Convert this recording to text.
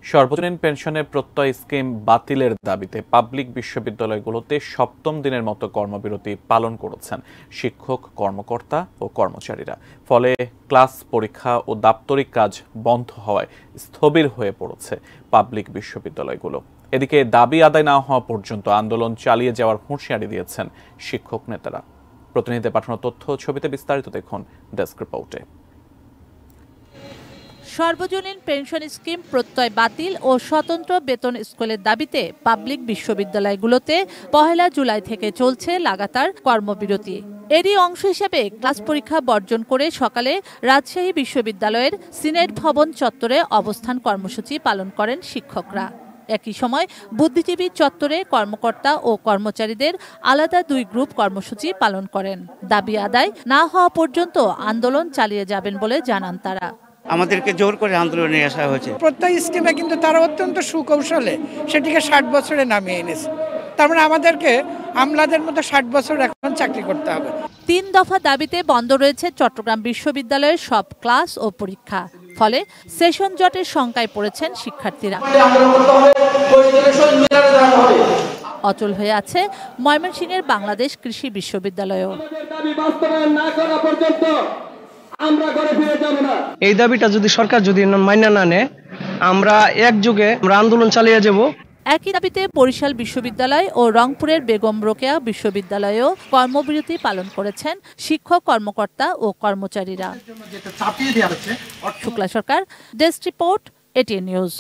সর্বজনীন পেনশনের প্রত্যয় স্কিম বাতিলের দাবিতে পাবলিক বিশ্ববিদ্যালয়গুলোতে সপ্তম দিনের মতো কর্মবিরতি পালন করেছেন শিক্ষক, কর্মকর্তা ও কর্মচারীরা। ফলে ক্লাস, পরীক্ষা ও দাপ্তরিক কাজ বন্ধ হওয়ায় স্থবির হয়ে পড়েছে পাবলিক বিশ্ববিদ্যালয়গুলো। এদিকে দাবি আদায় না হওয়া পর্যন্ত আন্দোলন চালিয়ে যাওয়ার হুঁশিয়ারি দিয়েছেন শিক্ষক নেতারা। প্রতিনিধিদের পাঠানো তথ্য ছবিতে বিস্তারিত দেখুন ডেস্ক রিপোর্টে। সর্বজনীন পেনশন স্কিম প্রত্যয় বাতিল ও স্বতন্ত্র বেতন স্কেলের দাবিতে পাবলিক বিশ্ববিদ্যালয়গুলোতে 1 জুলাই থেকে চলছে লাগাতার কর্মবিরতি। এরই অংশ হিসেবে ক্লাস পরীক্ষা বর্জন করে সকালে রাজশাহী বিশ্ববিদ্যালয়ের সিনেট ভবন চত্বরে অবস্থান কর্মসূচি পালন করেন শিক্ষকরা। একই সময় বুদ্ধিজীবী চত্বরে কর্মকর্তা ও কর্মচারীদের আলাদা 2 গ্রুপ কর্মসূচি পালন করেন। দাবি আদায় না হওয়া পর্যন্ত আন্দোলন চালিয়ে যাবেন বলে জানান তারা। আমাদেরকে জোর করে আন্দোলনে আসা হয়েছে। প্রত্যয় স্কিমে কিন্তু তারা অত্যন্ত সুকৌশলে সেটিকে 60 বছরে নামিয়ে এনেছে। তার মানে আমাদেরকে আমলাদের মতো 60 বছর এখন চাকরি করতে হবে। 3 দফা দাবিতে বন্ধ রয়েছে চট্টগ্রাম বিশ্ববিদ্যালয়ের সব ক্লাস ও পরীক্ষা। ফলে সেশন জটের শঙ্কায় পড়েছেন শিক্ষার্থীরা। অচল হয়ে আছে ময়মনসিংহের বাংলাদেশ কৃষি বিশ্ববিদ্যালয়ও। এই দাবিটা যদি সরকার মাইনা না নেয়, আমরা একযোগে আন্দোলন চালিয়ে যাব। একই দাবিতে বরিশাল বিশ্ববিদ্যালয় ও রংপুরের বেগম রোকেয়া বিশ্ববিদ্যালয়েও কর্মবিরতি পালন করেছেন শিক্ষক, কর্মকর্তা ও কর্মচারীরা। শুক্লা সরকার, ডেস্ক রিপোর্ট, এটিএন নিউজ।